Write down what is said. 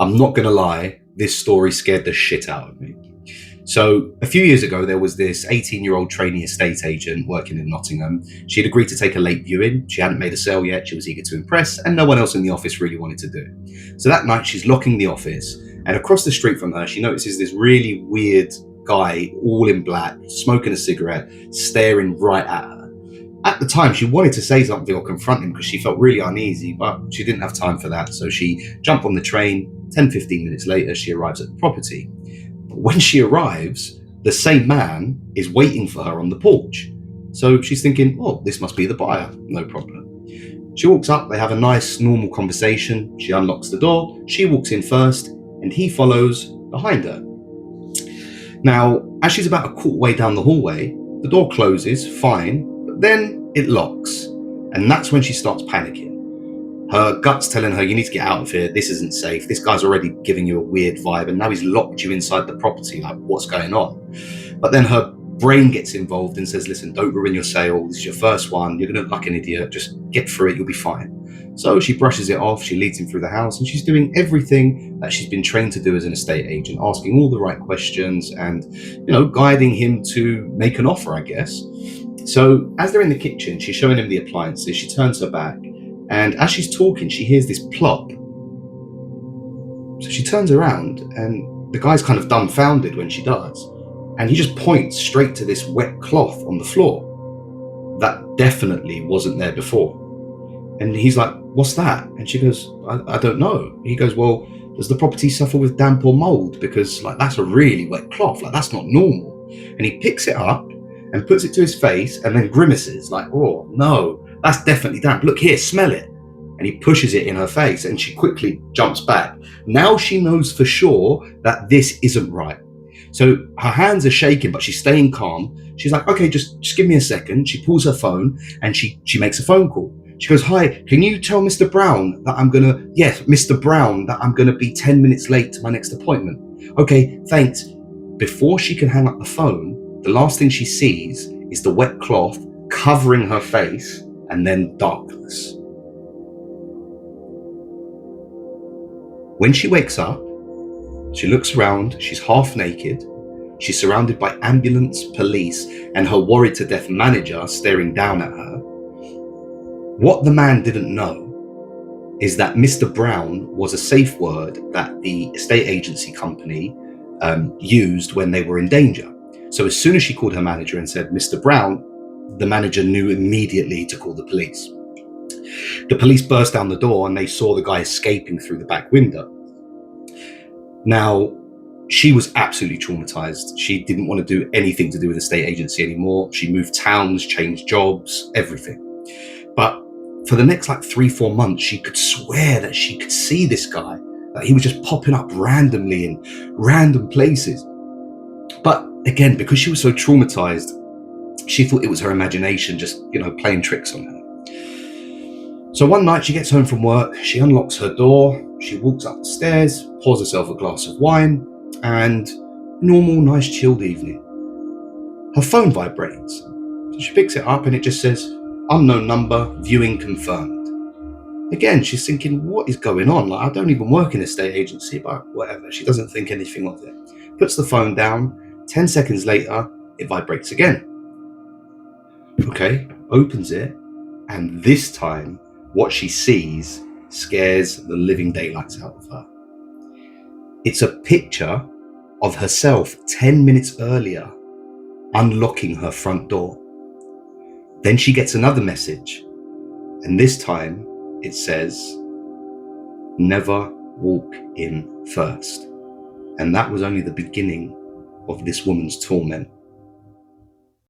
I'm not going to lie, this story scared the shit out of me. So a few years ago, there was this 18-year-old trainee estate agent working in Nottingham. She had agreed to take a late viewing. She hadn't made a sale yet. She was eager to impress, and no one else in the office really wanted to do it. So that night, she's locking the office, and across the street from her, she notices this really weird guy, all in black, smoking a cigarette, staring right at her. At the time, she wanted to say something or confront him because she felt really uneasy, but she didn't have time for that. So she jumped on the train. 10, 15 minutes later, she arrives at the property. But when she arrives, the same man is waiting for her on the porch. So she's thinking, oh, this must be the buyer. No problem. She walks up, they have a nice, normal conversation. She unlocks the door, she walks in first, and he follows behind her. Now, as she's about a quarter way down the hallway, the door closes, fine, but then it locks. And that's when she starts panicking. Her gut's telling her, you need to get out of here. This isn't safe. This guy's already giving you a weird vibe, and now he's locked you inside the property. Like, what's going on? But then her brain gets involved and says, listen, don't ruin your sale. This is your first one. You're going to look like an idiot. Just get through it. You'll be fine. So she brushes it off. She leads him through the house, and she's doing everything that she's been trained to do as an estate agent, asking all the right questions and, guiding him to make an offer, I guess. So as they're in the kitchen, she's showing him the appliances. She turns her back. And as she's talking, she hears this plop. So she turns around, and the guy's kind of dumbfounded when she does. And he just points straight to this wet cloth on the floor that definitely wasn't there before. And he's like, what's that? And she goes, I don't know. He goes, well, does the property suffer with damp or mold? Because that's a really wet cloth. That's not normal. And he picks it up and puts it to his face and then grimaces like, oh, no. That's definitely damp. Look here, smell it. And he pushes it in her face, and she quickly jumps back. Now she knows for sure that this isn't right. So her hands are shaking, but she's staying calm. She's like, okay, just give me a second. She pulls her phone and she makes a phone call. She goes, hi, can you tell Mr. Brown that Mr. Brown, that I'm going to be 10 minutes late to my next appointment. Okay, thanks. Before she can hang up the phone, the last thing she sees is the wet cloth covering her face, and then darkness. When she wakes up, she looks around, she's half naked, she's surrounded by ambulance, police, and her worried to death manager staring down at her. What the man didn't know is that Mr. Brown was a safe word that the estate agency company used when they were in danger. So as soon as she called her manager and said, Mr. Brown, the manager knew immediately to call the police. The police burst down the door and they saw the guy escaping through the back window. Now, she was absolutely traumatized. She didn't want to do anything to do with the estate agency anymore. She moved towns, changed jobs, everything. But for the next 3-4 months, she could swear that she could see this guy, that he was just popping up randomly in random places. But again, because she was so traumatized, she thought it was her imagination just, playing tricks on her. So one night she gets home from work, she unlocks her door, she walks up the stairs, pours herself a glass of wine, and normal, nice, chilled evening. Her phone vibrates. So she picks it up and it just says, unknown number, viewing confirmed. Again, she's thinking, what is going on? I don't even work in a estate agency, but whatever. She doesn't think anything of it. Puts the phone down. 10 seconds later, it vibrates again. Okay, opens it, and this time what she sees scares the living daylights out of her. It's a picture of herself 10 minutes earlier unlocking her front door. Then she gets another message, and this time it says, never walk in first. And that was only the beginning of this woman's torment.